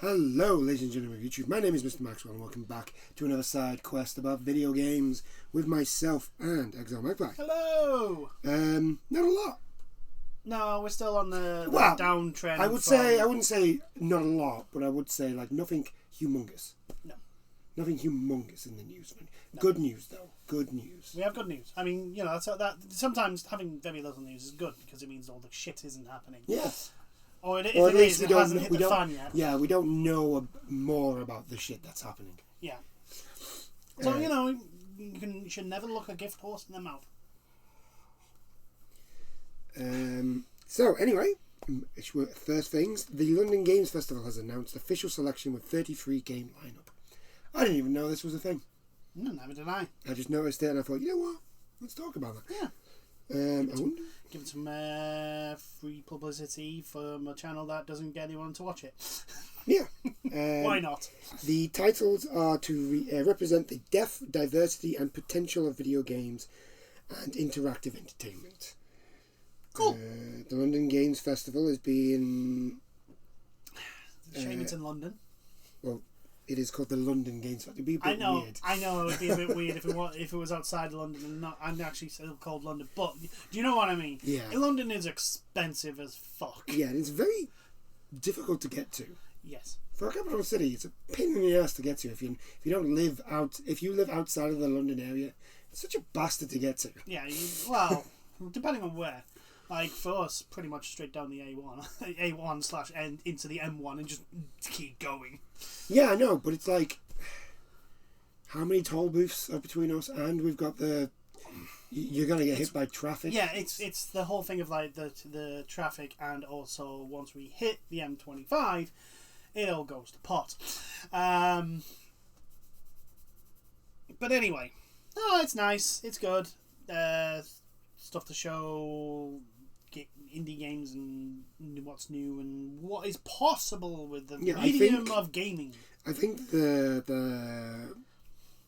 Hello, ladies and gentlemen of YouTube. My name is Mr. Maxwell, and welcome back to another side quest about video games with myself and Exile Magpie. Hello. Not a lot. No, we're still on the downtrend. I wouldn't say not a lot, but I would say like nothing humongous. No. Nothing humongous in the news. No. Good news though. Good news. We have good news. I mean, you know, that sometimes having very little news is good because it means all the shit isn't happening. Yes. Or if it is, it hasn't hit the fan yet. Yeah, we don't know more about the shit that's happening. Yeah. So, you know, you should never look a gift horse in the mouth. So, anyway, first things, the London Games Festival has announced official selection with 33 game lineup. I didn't even know this was a thing. No, never did I. I just noticed it and I thought, you know what? Let's talk about that. Yeah. Give it some free publicity from a channel that doesn't get anyone to watch it. Yeah. Why not? The titles are to represent the depth, diversity and potential of video games and interactive entertainment. Cool. The London Games Festival is being... It's a shame it's in London. Well, it is called the London Games Festival. It'd be a bit weird. I know it would be a bit weird if it was outside London and actually still called London. But do you know what I mean? Yeah. London is expensive as fuck. Yeah, and it's very difficult to get to. Yes. For a capital city, it's a pain in the ass to get to. If you live outside of the London area, it's such a bastard to get to. Yeah. Well, depending on where. Like for us, pretty much straight down the A1/N into the M1 and just keep going. Yeah, I know, but it's like, how many toll booths are between us, and we've got you're gonna get hit by traffic. Yeah, it's the whole thing of like the traffic, and also once we hit the M25, it all goes to pot. But anyway, it's nice, it's good. Stuff to show. Indie games and what's new and what is possible with the medium of gaming. I think the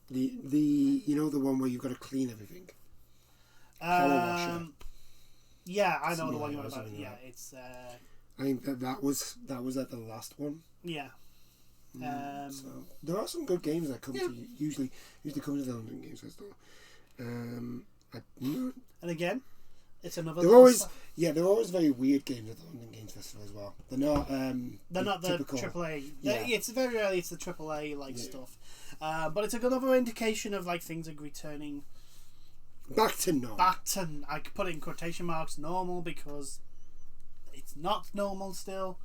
you know the one where you've got to clean everything. Yeah, I know the one you're about. Yeah, it's. I think that was at the last one. Yeah. So there are some good games that come to usually come to the London Games Festival. And again. It's another. They're always very weird games at the London Games Festival as well. They're not the typical AAA. Yeah. It's very rarely it's the AAA stuff, but it's another indication of like things are returning back to normal. I could put it in quotation marks normal because it's not normal still.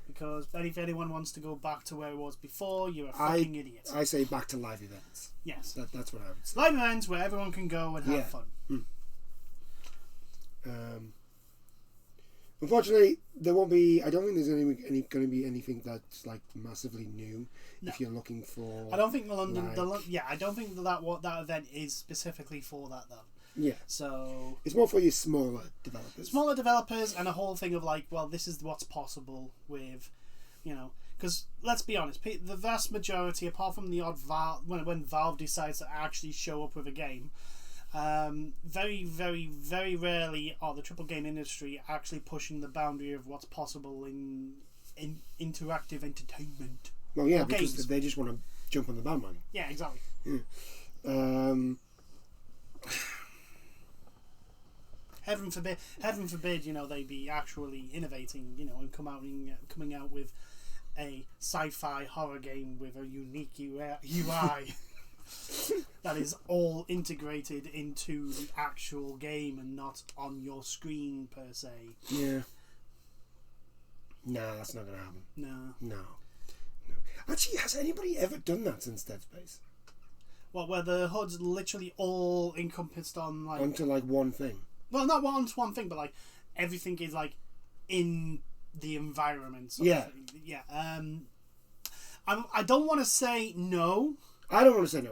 Because if anyone wants to go back to where it was before, you're a fucking idiot. I say back to live events. Yes, that's what I would say. Live events where everyone can go and have fun. Mm. Unfortunately, there won't be. I don't think there's going to be anything that's like massively new. No. If you're looking for, I don't think I don't think that event is specifically for that though. Yeah. So it's more for your smaller developers. And a whole thing of like, well, this is what's possible with, you know, because let's be honest, the vast majority, apart from the odd when Valve decides to actually show up with a game. Very, very, very rarely are the triple game industry actually pushing the boundary of what's possible in interactive entertainment. Well, yeah, because games. They just want to jump on the bandwagon. Yeah, exactly. Yeah. Heaven forbid, you know, they be actually innovating, you know, and coming out with a sci-fi horror game with a unique UI. That is all integrated into the actual game and not on your screen per se. Yeah. No, that's not going to happen. No. Actually, has anybody ever done that since Dead Space? Well, where the HUD's literally all encompassed on like onto like one thing. Well, not onto one thing, but like everything is like in the environment. Yeah. Yeah. I don't want to say no. I don't want to say no.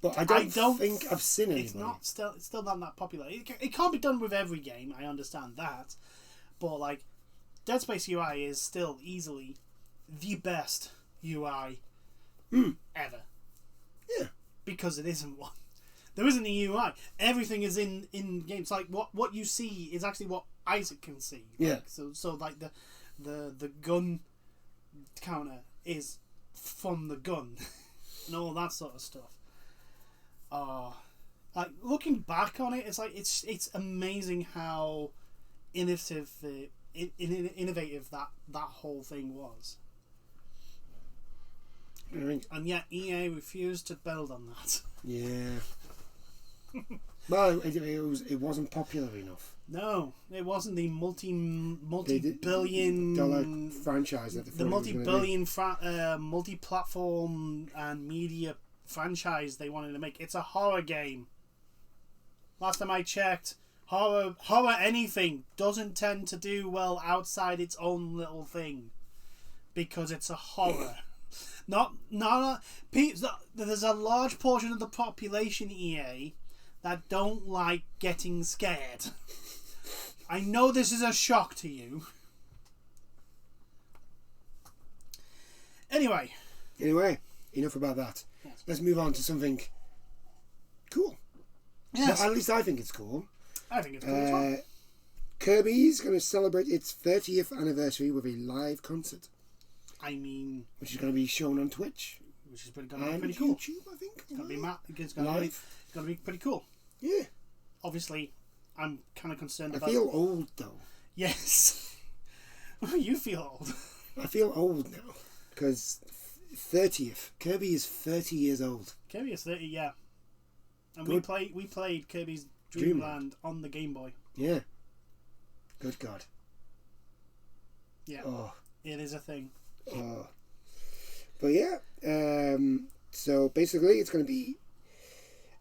But I don't think I've seen it. It's still not that popular. It can't be done with every game. I understand that, but like Dead Space UI is still easily the best UI ever. Yeah, because it isn't one. There isn't a UI. Everything is in games. Like what you see is actually what Isaac can see. Yeah. Like, so like the gun counter is from the gun and all that sort of stuff. Like looking back on it, it's like it's amazing how innovative that whole thing was. And yet EA refused to build on that. Yeah. Well, it wasn't popular enough. No, it wasn't the multi-billion dollar franchise that the multi-billion multi-platform and media franchise they wanted to make. It's a horror game. Last time I checked, horror anything doesn't tend to do well outside its own little thing because it's a horror. There's a large portion of the population, EA, that don't like getting scared. I know this is a shock to you. Anyway, enough about that. Yes. Let's move on to something cool. Yes. Well, at least I think it's cool. I think it's cool as well. Kirby's going to celebrate its 30th anniversary with a live concert. Which is going to be shown on Twitch. Which is pretty cool. YouTube, I think. It's going to be pretty cool. Yeah. Obviously, I'm kind of concerned I feel old, though. Yes. You feel old. I feel old now. Because 30th. Kirby is 30 years old. Kirby is 30, yeah. And Good. we played Kirby's Dream Land on the Game Boy. Yeah. Good God. Yeah. Oh. It is a thing. But yeah, so basically it's going to be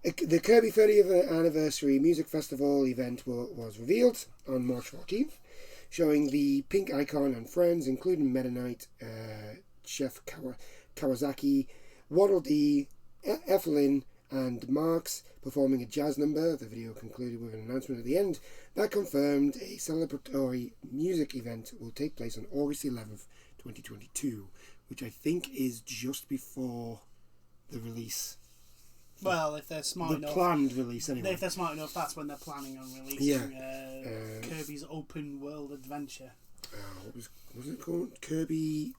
the Kirby 30th anniversary music festival event was revealed on March 14th, showing the Pink Icon and friends, including Meta Knight, Chef Kawasaki, Waddle Dee, Eflin, and Marks performing a jazz number. The video concluded with an announcement at the end that confirmed a celebratory music event will take place on August 11th, 2022, which I think is just before the release. Well, if they're smart enough. The planned release, anyway. If they're smart enough, that's when they're planning on releasing Kirby's open world adventure. What was it called? Kirby...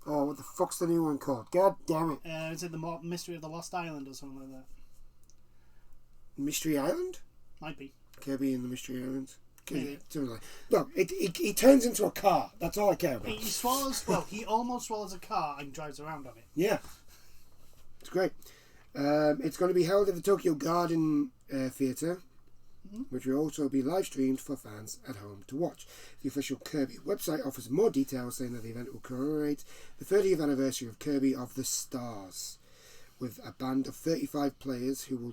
Oh, what the fuck's the new one called? God damn it. Is it the Mystery of the Lost Island or something like that? Mystery Island? Might be. Kirby and the Mystery Island. Maybe. Look, he turns into a car. That's all I care about. He almost swallows a car and drives around on it. Yeah. It's great. It's going to be held at the Tokyo Garden Theatre, which will also be live streamed for fans at home to watch. The official Kirby website offers more details, saying that the event will commemorate the 30th anniversary of Kirby of the Stars, with a band of 35 players who will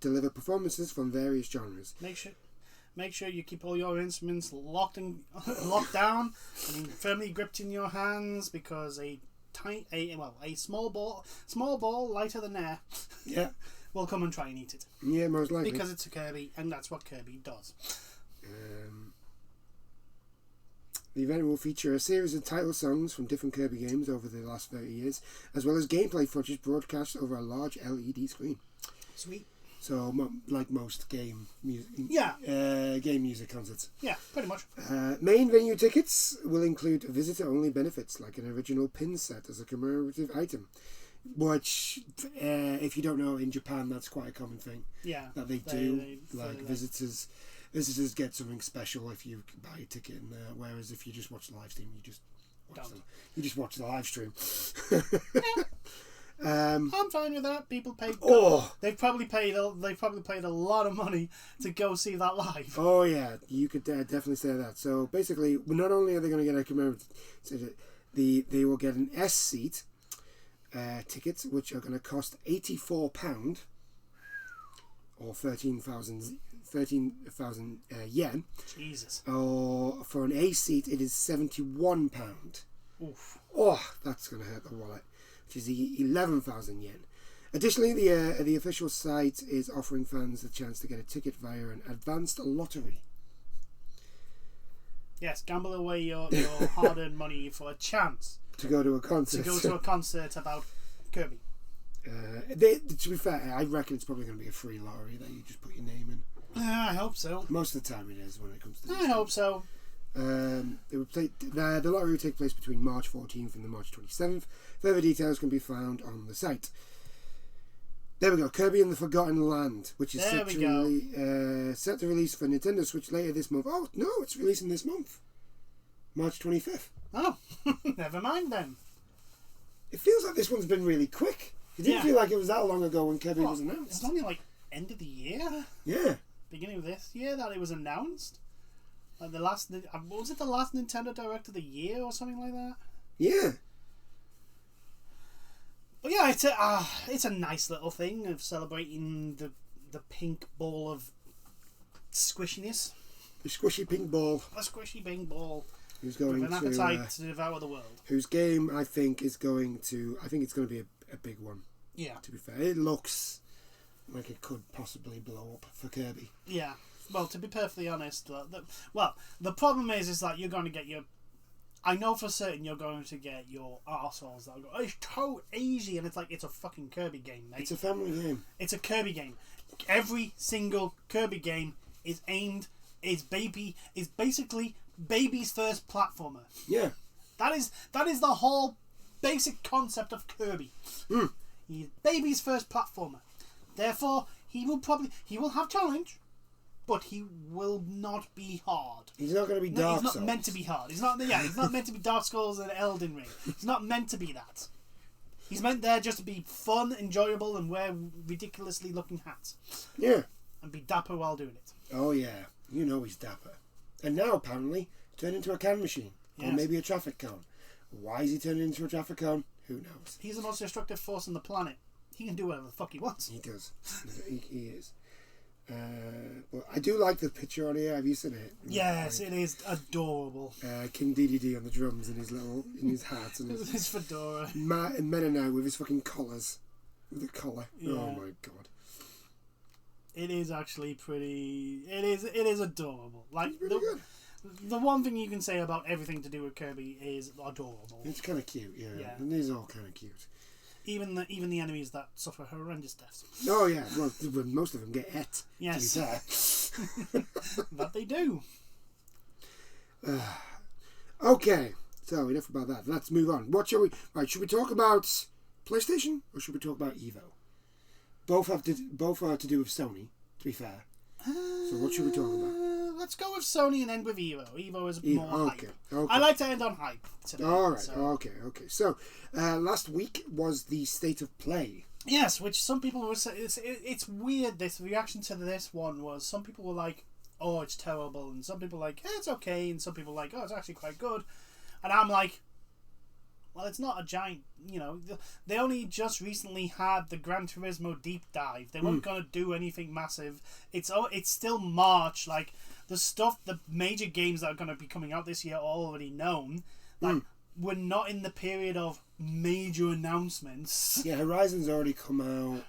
deliver performances from various genres. Make sure you keep all your instruments locked down and firmly gripped in your hands, because a small ball lighter than air will come and try and eat it. Yeah, most likely. Because it's a Kirby, and that's what Kirby does. The event will feature a series of title songs from different Kirby games over the last 30 years, as well as gameplay footage broadcast over a large LED screen. Sweet. So, like most game music concerts. Yeah, pretty much. Main venue tickets will include visitor-only benefits, like an original pin set as a commemorative item. Which, if you don't know, in Japan, that's quite a commom thing. Yeah. That they do. Visitors get something special if you buy a ticket in there. Whereas if you just watch the live stream, you just watch the live stream. I'm fine with that. People pay. They've probably paid a lot of money to go see that live. Oh yeah, you could definitely say that. So basically, not only are they going to get a commemorative, they will get an S seat tickets, which are going to cost £84 or 13,000 yen. Jesus. Or for an A seat, it is £71. Oof. Oh, that's going to hurt the wallet. Which is 11,000 yen. Additionally, the official site is offering fans the chance to get a ticket via an advanced lottery. Yes, gamble away your hard-earned money for a chance to go to a concert. To go to a concert about Kirby. To be fair, I reckon it's probably going to be a free lottery that you just put your name in. I hope so. Most of the time it is when it comes to this. I hope so. The lottery will take place between March 14th and the March 27th. Further details can be found on the site. There we go. Kirby and the Forgotten Land, which is set to release for Nintendo Switch later this month. Oh no, it's releasing this month, March 25th. Oh, never mind then. It feels like this one's been really quick. It didn't feel like it was that long ago when Kirby was announced. It's only like end of the year. Yeah. Beginning of this year that it was announced. Like the last, was it the last Nintendo Direct of the year or something like that? Yeah. But yeah, it's a nice little thing of celebrating the pink ball of squishiness. The squishy pink ball. A squishy pink ball. Who's going with an appetite to devour the world. Whose game I think it's going to be a big one. Yeah. To be fair, it looks like it could possibly blow up for Kirby. Yeah. Well, to be perfectly honest, the problem is that you're going to get I know for certain you're going to get your arseholes that'll go, oh, it's too easy, and it's like, it's a fucking Kirby game, mate. It's a family game. It's a Kirby game. Every single Kirby game is basically baby's first platformer. Yeah. That is the whole basic concept of Kirby. He's baby's first platformer. Therefore, he will have challenge, but he will not be hard. He's not going to be Dark Souls. He's not meant to be hard. He's not meant to be Dark Souls and Elden Ring. He's not meant to be that. He's meant there just to be fun, enjoyable, and wear ridiculously looking hats. Yeah. And be dapper while doing it. Oh yeah, you know he's dapper. And now apparently turned into a can machine, or maybe a traffic cone. Why is he turned into a traffic cone? Who knows? He's the most destructive force on the planet. He can do whatever the fuck he wants. He does. He is. But I do like the picture on here. Have you seen it? Yes, it is adorable. King DDD on the drums in his hat and his fedora. Mena with his fucking collars, with a collar. Yeah. Oh my god! It is actually pretty. It is adorable. Like it's pretty good. The one thing you can say about everything to do with Kirby is adorable. It's kind of cute, yeah. And it is all kind of cute. Even the enemies that suffer horrendous deaths. Oh yeah, well most of them get et. Yes, to be fair. that they do. Okay, so enough about that. Let's move on. What shall we? Right, should we talk about PlayStation or should we talk about EVO? Both are to do with Sony. To be fair. So what should we talk about? Let's go with Sony and end with EVO. EVO is more hype. Okay. I like to end on hype today. All right. So. Okay. So last week was the State of Play. Yes, which some people were saying it's weird. This reaction to this one was some people were like, "Oh, it's terrible," and some people were like, "It's okay," and some people were like, "Oh, it's actually quite good," and I'm like, well, it's not a giant, they only just recently had the Gran Turismo deep dive. They weren't going to do anything massive. It's still March. Like, the major games that are going to be coming out this year are already known. Like, we're not in the period of major announcements. Yeah, Horizon's already come out.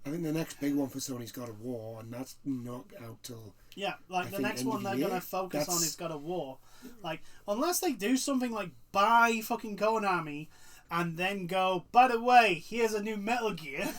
I think the next big one for Sony's God of War, and that's not out till... Yeah, like the next one they're going to focus on is God of War. Like, unless they do something like buy fucking Konami and then go, by the way, here's a new Metal Gear.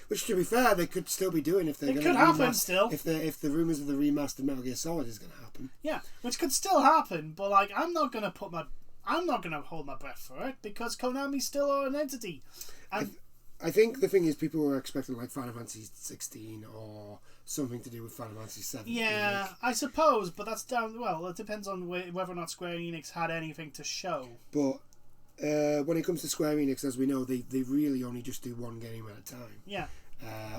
Which, to be fair, they could still be doing if they're going to... It could happen still. If the rumours of the remastered Metal Gear Solid is going to happen. Yeah, which could still happen, but like, I'm not going to hold my breath for it because Konami still are an entity. And I think the thing is, people were expecting like Final Fantasy 16 or something to do with Final Fantasy 7. Yeah, I suppose, but that's down. Well, it depends on whether or not Square Enix had anything to show. But when it comes to Square Enix, as we know, they really only just do one game at a time. Yeah.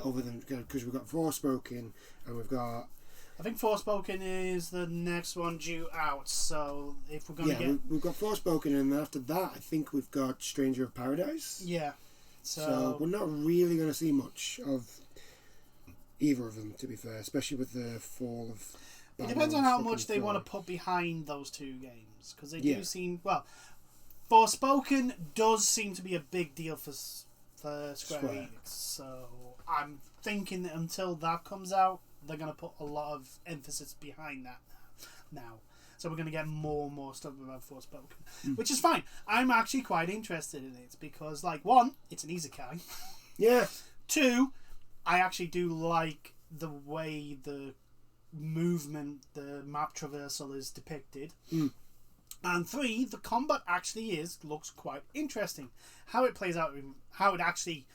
Other than because we've got Forspoken and we've got. I think Forspoken is the next one due out. So if we're going to get, we've got Forspoken, and after that, I think we've got Stranger of Paradise. Yeah. So we're not really going to see much of either of them, to be fair, especially with the fall of... It depends on how much they want to put behind those two games, because they do seem... Well, Forspoken does seem to be a big deal for Square Enix, so I'm thinking that until that comes out, they're going to put a lot of emphasis behind that now. So we're going to get more and more stuff about Forspoken, which is fine. I'm actually quite interested in it because, like, one, it's an isekai. Yeah. Two, I actually do like the way the movement, the map traversal is depicted. Mm. And 3, the combat actually looks quite interesting. How it plays out, how it actually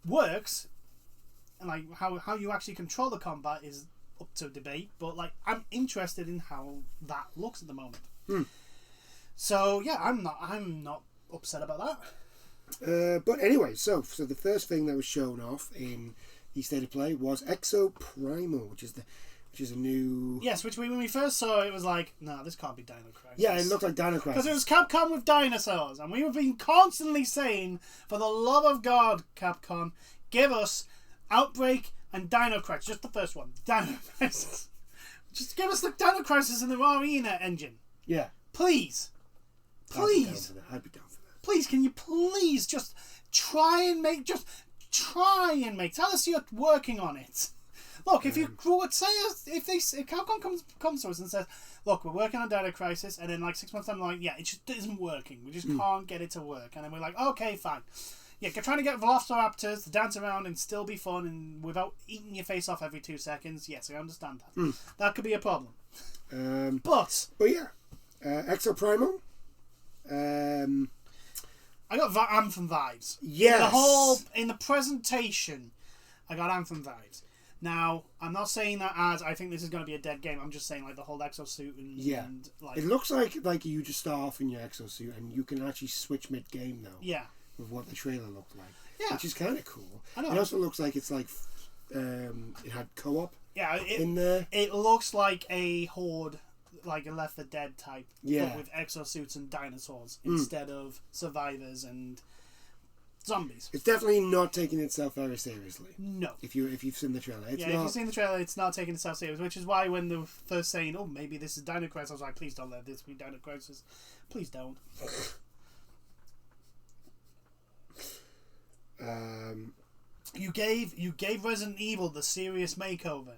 works, and like how you actually control the combat is up to debate. But like, I'm interested in how that looks at the moment. Mm. So yeah, I'm not upset about that. But anyway, so the first thing that was shown off in the State of Play was Exo Primal, which is a new... Yes, which when we first saw it was like, no, this can't be Dino Crisis. Yeah, it looked like Dino Crisis. Because it was Capcom with dinosaurs, and we have been constantly saying, for the love of God, Capcom, give us Outbreak and Dino Crisis. Just the first one, Dino Crisis. Just give us the Dino Crisis in the Arena engine. Yeah. Please. Please. I'd be down for that. Please, can you please just try and make... Tell us you're working on it. Look, if you would say if Capcom comes to us and says, "Look, we're working on Dino Crisis," and then like 6 months time, like, yeah, it just isn't working. We just can't get it to work, and then we're like, okay, fine. Yeah, trying to get Velociraptors to dance around and still be fun and without eating your face off every 2 seconds. Yes, I understand that. That could be a problem. But yeah, Exo Primal. I got Anthem vibes. Yes. In the presentation, I got Anthem vibes. Now, I'm not saying that as I think this is going to be a dead game. I'm just saying like the whole exosuit and like... It looks like you just start off in your exosuit and you can actually switch mid-game now. Yeah. With what the trailer looked like. Yeah. Which is kind of cool. I know. It also looks like it's like... it had co-op in there. It looks like a Horde, like a Left 4 Dead type. Yeah. But with exosuits and dinosaurs instead of survivors and... zombies. It's definitely not taking itself very seriously. No. If you've seen the trailer, if you've seen the trailer, it's not taking itself seriously. Which is why when they were first saying, "Oh, maybe this is Dino Crisis," I was like, "Please don't let this be Dino Crisis. Please don't." You gave Resident Evil the serious makeover.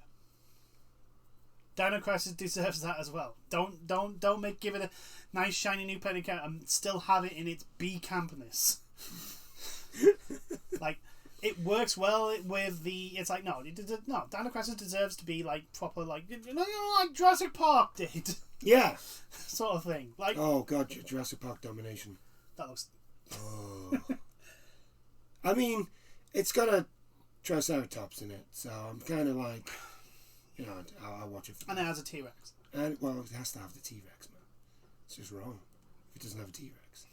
Dino Crisis deserves that as well. Don't give it a nice shiny new penny count and still have it in its B campness. Like, it works well with the... It's like, no, Dino Crisis deserves to be like proper, like, like Jurassic Park did. Yeah. Sort of thing. Like, oh god, Jurassic Park domination. That looks... Oh. I mean, it's got a Triceratops in it, so I'm kind of like, I'll watch it for and it has a T-Rex. And, well, it has to have the T-Rex, man. It's just wrong if it doesn't have a T-Rex.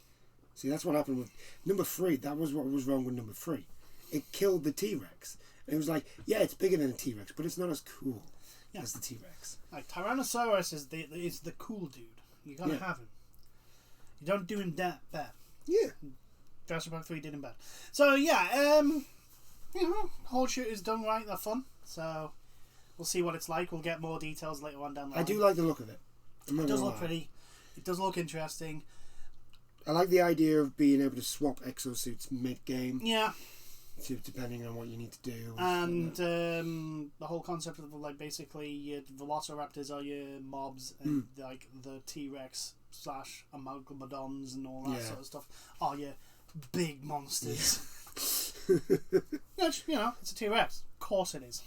See, that's what happened with number 3. That was what was wrong with number 3. It killed the T-Rex. And it was like, yeah, it's bigger than a T-Rex, but it's not as cool as the T-Rex. Like, Tyrannosaurus is the cool dude. You gotta have him. You don't do him that bad. Yeah. Jurassic Park 3 did him bad. So, yeah, horde shooters done right, they're fun. So, we'll see what it's like. We'll get more details later on down the line. I do like the look of it. It does look pretty. It does look interesting. I like the idea of being able to swap exosuits mid-game. Yeah. Depending on what you need to do. And the whole concept of, like, basically your Velociraptors are your mobs and, like, the T-Rex / Amalgamadons and all that sort of stuff are your big monsters. Which, it's a T-Rex. Of course it is.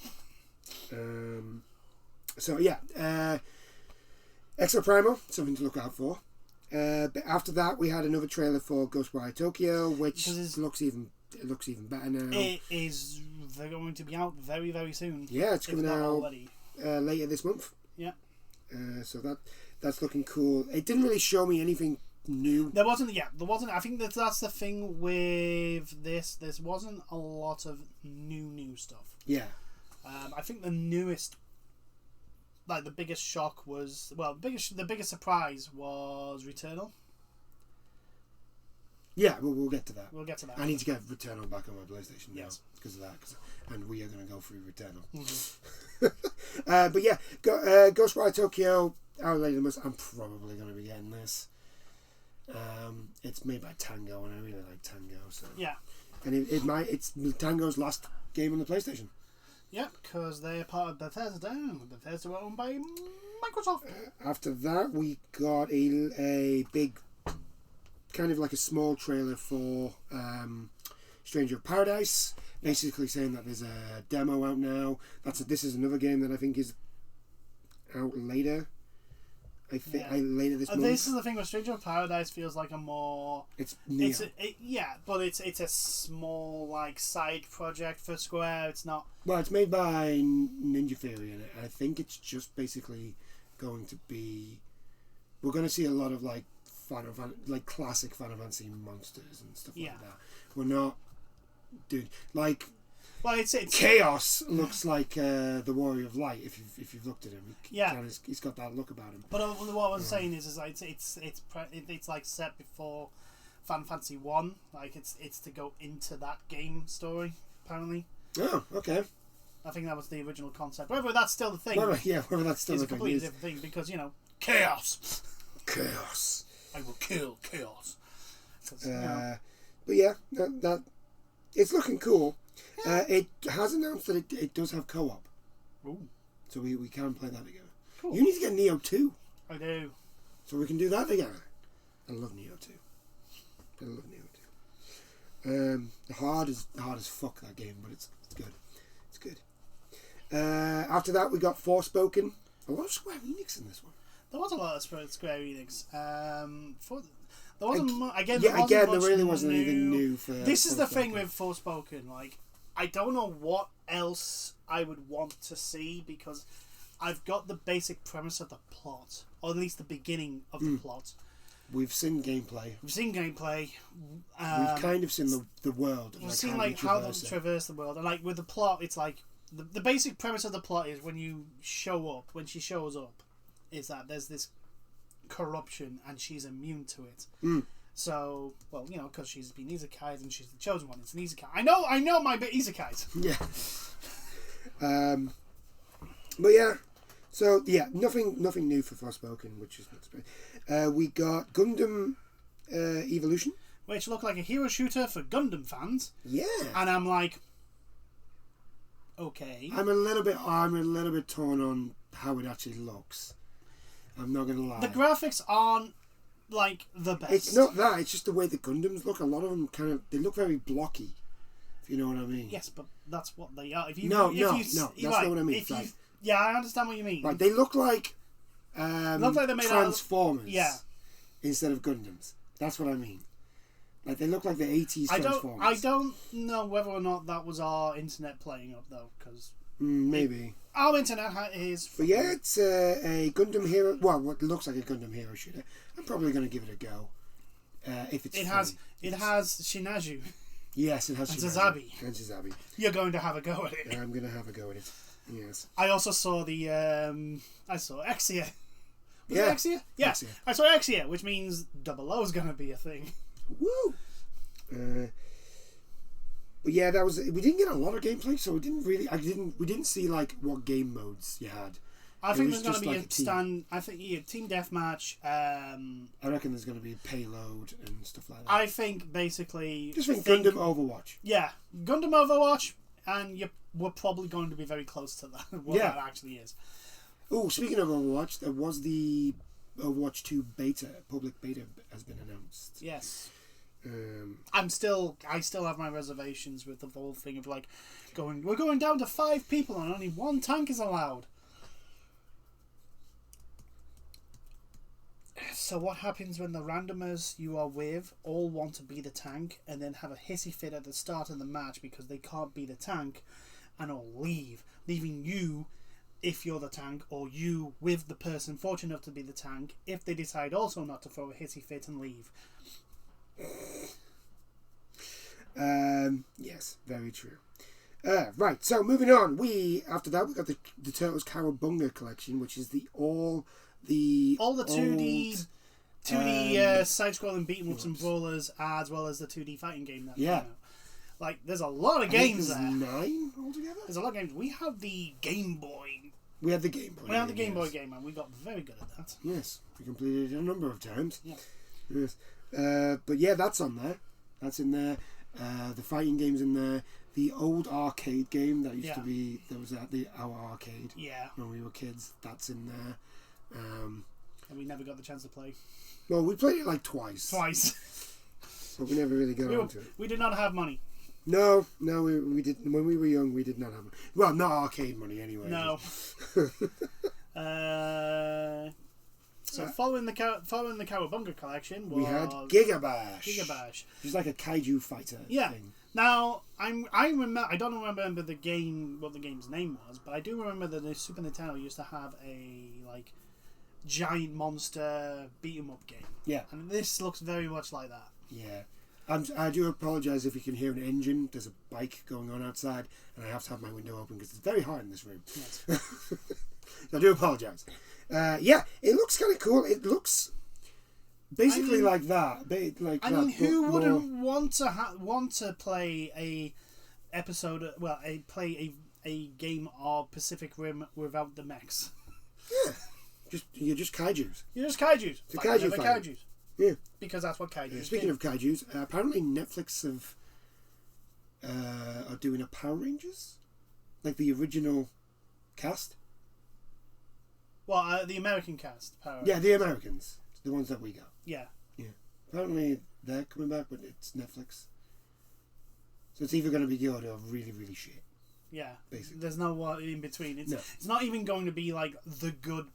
So, yeah. Exo Primal, something to look out for. But after that, we had another trailer for Ghostwire Tokyo, which looks even better now. It is going to be out very, very soon. Yeah, it's coming out later this month. Yeah. So that's looking cool. It didn't really show me anything new. There wasn't. I think that's the thing with this. There wasn't a lot of new stuff. Yeah. I think the newest, like the biggest shock was, the biggest surprise was Returnal. Yeah, we'll get to that. We'll get to that. I need to get Returnal back on my PlayStation now because of that. And we are going to go through Returnal. Mm-hmm. But yeah, Ghostwire Tokyo, out later than this. I'm probably going to be getting this. It's made by Tango, and I really like Tango. So yeah, and it's Tango's last game on the PlayStation. Yeah, because they're part of Bethesda. Bethesda were owned by Microsoft. After that, we got a big, kind of like a small trailer for Stranger of Paradise. basically saying that there's a demo out now. This is another game that I think is out later. I think later this month. This is the thing with Stranger of Paradise feels like a more. It's Neo. But it's a small like side project for Square. It's not. Well, it's made by Ninja Theory, and I think it's just basically going to be. We're going to see a lot of like classic Final Fantasy monsters and stuff like that. We're not, dude. Like. Well, it's Chaos looks like the Warrior of Light. If you've looked at him, he's got that look about him. But what I'm saying is like it's like set before Final Fantasy 1. Like it's to go into that game story apparently. Oh, okay. I think that was the original concept. Whether that's still the thing. Whether that's still the thing. It's a completely different thing because chaos. Chaos. I will kill chaos. But yeah, that it's looking cool. It has announced that it does have co-op. Ooh. So we can play that together. Cool. You need to get Neo 2. I do. So we can do that together. I love Neo 2. Hard as fuck, that game, but it's good. It's good. After that we got Forspoken. A lot of Square Enix in this one. There was a lot of Square Enix. There wasn't again, there really wasn't anything new for. This is the thing with Forspoken. Like, I don't know what else I would want to see because I've got the basic premise of the plot, or at least the beginning of the plot. We've seen gameplay. We've kind of seen the world. We've seen how they traverse the world, and like with the plot, it's like the basic premise of the plot is when she shows up, is that there's this corruption and she's immune to it. So, well, because she's been isekai'd and she's the chosen one. It's an isekai. I know my isekais. Yeah. But yeah. So yeah, nothing new for Forspoken, which is not great. We got Gundam Evolution, which looked like a hero shooter for Gundam fans. Yeah. And I'm like, okay. I'm a little bit torn on how it actually looks. I'm not gonna lie. The graphics aren't like the best. It's not that. It's just the way the Gundams look. A lot of them they look very blocky. If you know what I mean. Yes, but that's what they are. That's not what I mean. Yeah, I understand what you mean. Right, they look like they're made Transformers. Yeah. Instead of Gundams. That's what I mean. Like they look like the 80s Transformers. I don't know whether or not that was our internet playing up though, because maybe. Our internet is. But yeah, it's a Gundam hero. Well, what looks like a Gundam hero shooter. I'm probably going to give it a go. If it's it has Shinaju. Yes, it has Shinaju. And Zazabi. You're going to have a go at it. I'm going to have a go at it. Yes. I also saw I saw Exia. Was it Exia? Yeah. Exia. I saw Exia, which means Double O is going to be a thing. Woo! But yeah, we didn't get a lot of gameplay, so we didn't see like what game modes you had. I think there's going to be team deathmatch. I reckon there's going to be a payload and stuff like that. I think basically Gundam Overwatch. Yeah, Gundam Overwatch, and we're probably going to be very close to that. That actually is. Oh, speaking of Overwatch, there was the Overwatch 2 public beta has been announced. Yes. I still have my reservations with the whole thing of like we're going down to 5 people and only 1 tank is allowed. So what happens when the randomers you are with all want to be the tank and then have a hissy fit at the start of the match because they can't be the tank and all leave, leaving you, if you're the tank, or you with the person fortunate enough to be the tank, if they decide also not to throw a hissy fit and leave. Yes, very true. Right, so moving on, after that we got the Turtles Cowabunga collection, which is all the 2D side-scrolling beat-em-ups and brawlers, as well as the 2D fighting game. Like, there's a lot of games there. 9 altogether? There's a lot of games. We have the Game Boy. We had the Game Boy. We had the Game Boy game, and we got very good at that. Yes, we completed it a number of times. Yeah. Yes. But yeah, that's on there. That's in there. The fighting game's in there. The old arcade game that used to be, that was at our arcade when we were kids, that's in there. And we never got the chance to play. Well, we played it like twice. But we never really got onto it. We did not have money. No, we didn't. When we were young, we did not have. Well, not arcade money anyway. No. So following the Cowabunga collection, we had Gigabash. Gigabash. It's like a kaiju fighter. Yeah. Thing. Now I don't remember what the game's name was, but I do remember that the Super Nintendo used to have a like giant monster beat 'em up game. Yeah. And this looks very much like that. Yeah. I do apologise if you can hear an engine. There's a bike going on outside, and I have to have my window open because it's very hot in this room. Yes. I do apologise. Yeah, it looks kind of cool. It looks basically like that. Who wouldn't want to play a game of Pacific Rim without the mechs? Yeah, you're just kaijus. You're just kaijus. It's a kaiju fight. Kaijus. Yeah, because that's what kaijus. Speaking of kaijus, apparently Netflix are doing a Power Rangers, like the original cast. Well, the American cast. Power yeah, the Americans, the ones that we got. Yeah. Yeah. Apparently they're coming back, but it's Netflix. So it's either going to be good or really, really shit. Yeah. Basically. There's no in between. It's not even going to be like the good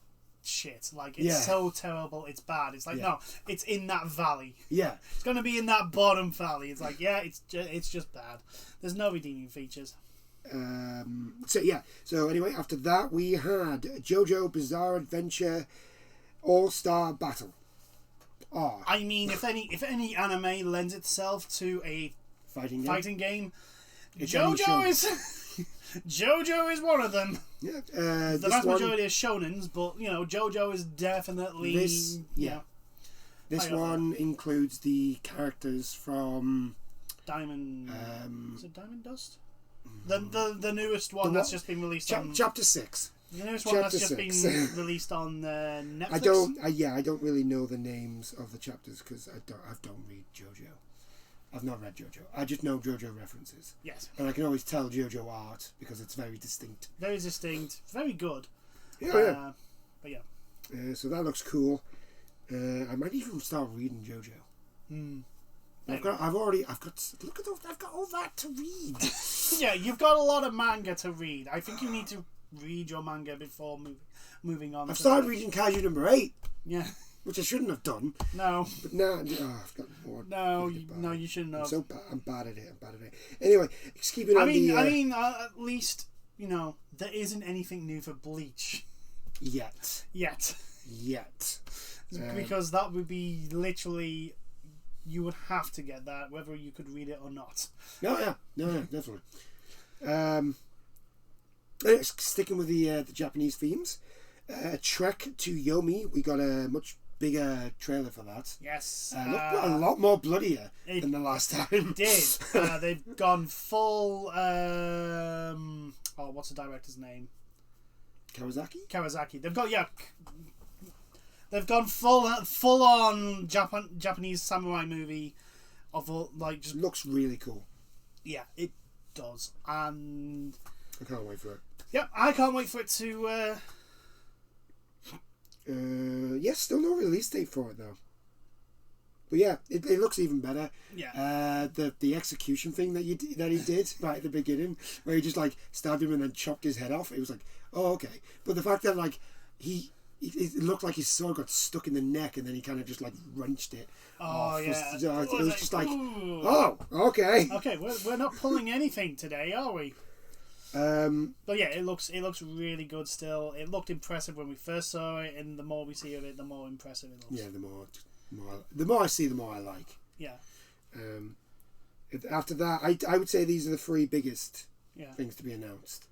shit. Like, it's Yeah. so terrible, it's bad. It's like, no, it's in that valley. Yeah. It's going to be in that bottom valley. It's like, yeah, it's just bad. There's no redeeming features. So anyway, after that we had JoJo Bizarre Adventure All-Star Battle. Oh. I mean, if any anime lends itself to a fighting game, JoJo is one of them. Yeah, the vast majority is shonens, but JoJo is definitely this one includes the characters from Diamond. Is it Diamond Dust? The newest one that's just been released on Chapter 6. The newest one that's just been released on Netflix. I don't really know the names of the chapters because I don't read JoJo. I've not read JoJo. I just know JoJo references. Yes. And I can always tell JoJo art because it's very distinct. Very distinct. Very good. Yeah. But yeah. So that looks cool. I might even start reading JoJo. I've got all that to read. Yeah, you've got a lot of manga to read. I think you need to read your manga before moving on. I've started reading Kaiju number 8. Yeah. Which I shouldn't have done. No. But now I've got more. No, you shouldn't have. I'm so bad. I'm bad at it. Anyway, just keeping on at least there isn't anything new for Bleach. Yet. Because that would be literally. You would have to get that, whether you could read it or not. No, definitely. Sticking with the Japanese themes, Trek to Yomi, we got a much bigger trailer for that. Yes. Looked a lot more bloodier than the last time. Did. They've gone full... what's the director's name? Kawasaki. They've gone full on Japanese samurai movie of just looks really cool. Yeah, it does, and I can't wait for it. Yep, I can't wait for it to. Still no release date for it though. But yeah, it looks even better. Yeah. The execution thing that he did right at the beginning, where he just like stabbed him and then chopped his head off. It was like, oh okay. But the fact that like it looked like his sword got stuck in the neck and then he kind of just like wrenched it. Oh yeah. It was just like, ooh. Oh, okay. Okay, we're not pulling anything today, are we? But yeah, it looks really good still. It looked impressive when we first saw it, and the more we see of it, the more impressive it looks. Yeah, the more I see, the more I like. Yeah. After that, I would say these are the 3 biggest things to be announced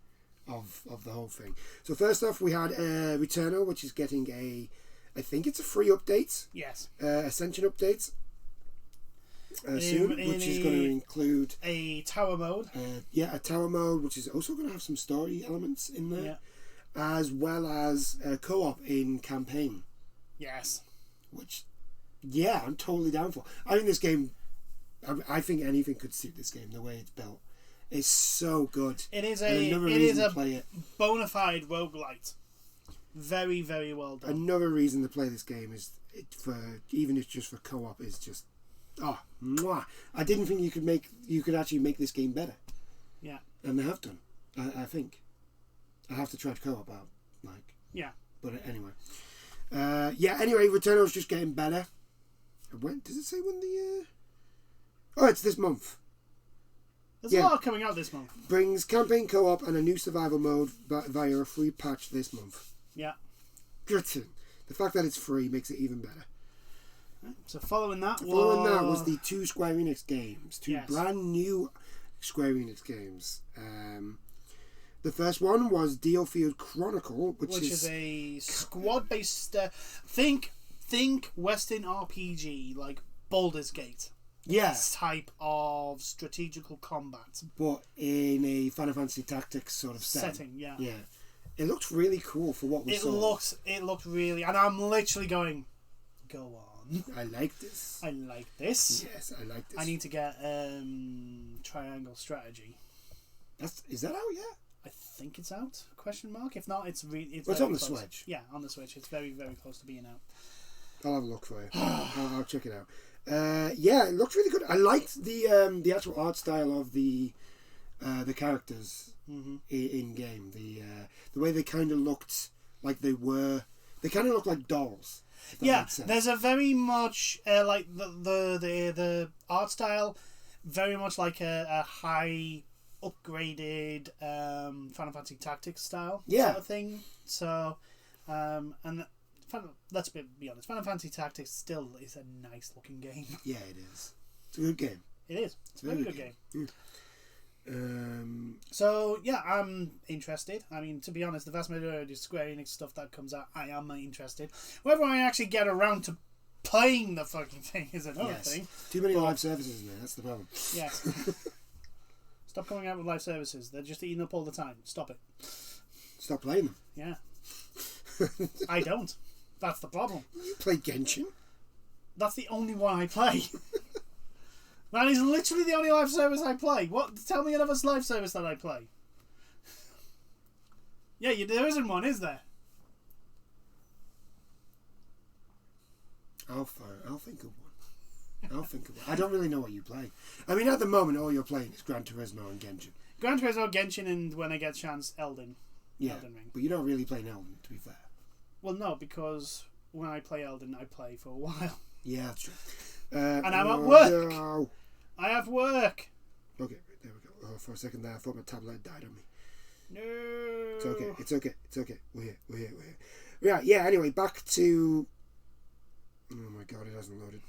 of the whole thing. So first off, we had Returnal, which is getting I think it's a free update. Yes. Ascension update. Soon, which is going to include a tower mode. A tower mode, which is also going to have some story elements in there, as well as co-op in campaign. Yes. Which, I'm totally down for. I think this game. I think anything could suit this game the way it's built. It's so good. It is a bona fide roguelite. Very, very well done. Another reason to play this game is even if it's just for co-op is just Oh, mwah. I didn't think you could actually make this game better. Yeah. And they have done. I think. I have to try to co-op out. Yeah. But anyway. Anyway, Returnal's just getting better. When does it say when the... Oh, it's this month. There's a lot coming out this month. Brings campaign co-op and a new survival mode via a free patch this month. Yeah. Good. The fact that it's free makes it even better. So following that was the two Square Enix games. Two Yes. brand new Square Enix games. The first one was Diofield Chronicle, which is a squad-based... think Western RPG, like Baldur's Gate. Yeah. This type of strategical combat. But in a Final Fantasy Tactics sort of setting. Yeah. Yeah. It looked really cool for what we saw. It looked really... And I'm literally going, go on. I like this. I like this. Yes, I like this. I need to get Triangle Strategy. Is that out yet? I think it's out? Question mark. If not, it's it's on the Switch. Yeah, on the Switch. It's very, very close to being out. I'll have a look for you. I'll check it out. It looks really good. I liked the actual art style of the characters in game. The way they kind of looked like they kind of looked like dolls. Yeah, there's a very much like the art style, very much like a high upgraded Final Fantasy Tactics style sort of thing. So, let's be honest, Final Fantasy Tactics still is a nice looking game. Yeah, it is. It's a good game. It is. It's a very good game. Yeah. So yeah, I'm interested. I mean, to be honest, the vast majority of Square Enix stuff that comes out, I am interested. Whether I actually get around to playing the fucking thing is another thing. Too many live services in there. That's the problem. Yes. Stop coming out with live services. They're just eating up all the time. Stop it. Stop playing them. Yeah. I don't. That's the problem. You play Genshin? That's the only one I play. That is literally the only live service I play. What? Tell me another live service that I play. Yeah, there isn't one, is there? I'll think of one. I don't really know what you play. I mean, at the moment, all you're playing is Gran Turismo and Genshin. Gran Turismo, Genshin, and when I get a chance, Elden. Yeah, Elden Ring. But you don't really play Elden, to be fair. Well, no, because when I play Elden, I play for a while. Yeah, that's true. And I'm at work. No. I have work. Okay, there we go. Oh, for a second there, I thought my tablet died on me. No. It's okay. We're here. Right, yeah, anyway, back to... Oh my god, it hasn't loaded.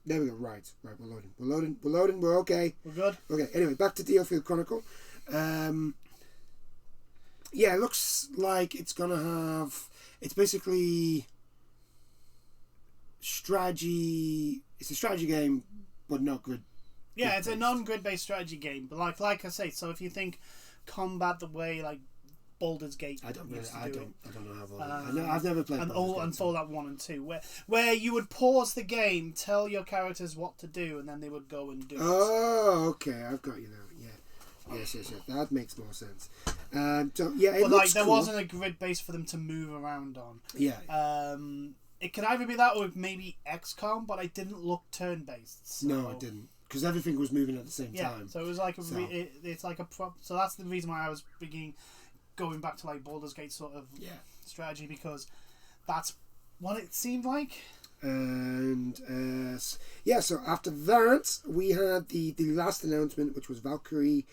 There we go, right, we're loading, we're okay. We're good? Okay, anyway, back to Diofield Chronicle. Yeah, it looks like it's gonna have... It's basically... strategy... It's a strategy game, but not grid. Yeah, it's a non-grid based strategy game. But like I say, so if you think combat the way like Baldur's Gate, I don't know how I've never played. And Fallout 1 and 2, where you would pause the game, tell your characters what to do, and then they would go and do it. Oh, okay, I've got you now. Yeah, yes, that makes more sense. So yeah, it but looks there cool. wasn't a grid base for them to move around on. Yeah. It could either be that or maybe XCOM, but I didn't look turn-based. So. No, I didn't, because everything was moving at the same time. So it was like it's like a prop. So that's the reason why I was going back to like Baldur's Gate sort of strategy, because that's what it seemed like. And so after that we had the last announcement, which was Valkyrie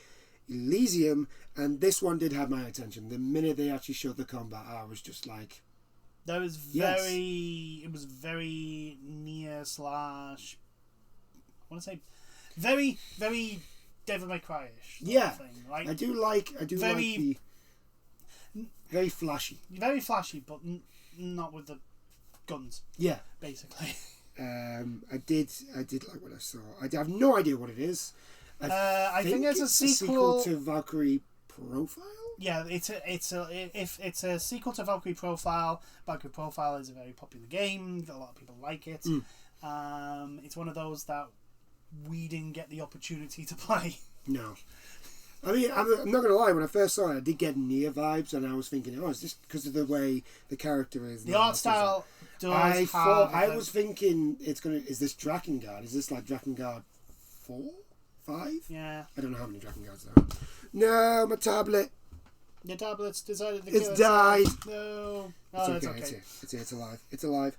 Elysium, and this one did have my attention. The minute they actually showed the combat, I was just like... That was it was very near / I want to say very, very Devil May Cry-ish. Thing. Like, I do like the very flashy. Very flashy, but not with the guns. Yeah. Basically. I did like what I saw. I have no idea what it is. I think it's a sequel to Valkyrie Profile. Yeah, it's a sequel to Valkyrie Profile. Valkyrie Profile is a very popular game. A lot of people like it. It's one of those that we didn't get the opportunity to play. No. I mean, I'm not gonna lie. When I first saw it, I did get Nier vibes, and I was thinking, "Oh, is this because of the way the character is?" The art style does. I was thinking it's gonna. Is this Drakengard? Is this like Drakengard 4, 5? Yeah. I don't know how many Drakengards there are. No, my tablet. Your tablet's decided to It's kill died. itself. No. Oh, It's okay. it's okay. It's here. It's alive. It's alive.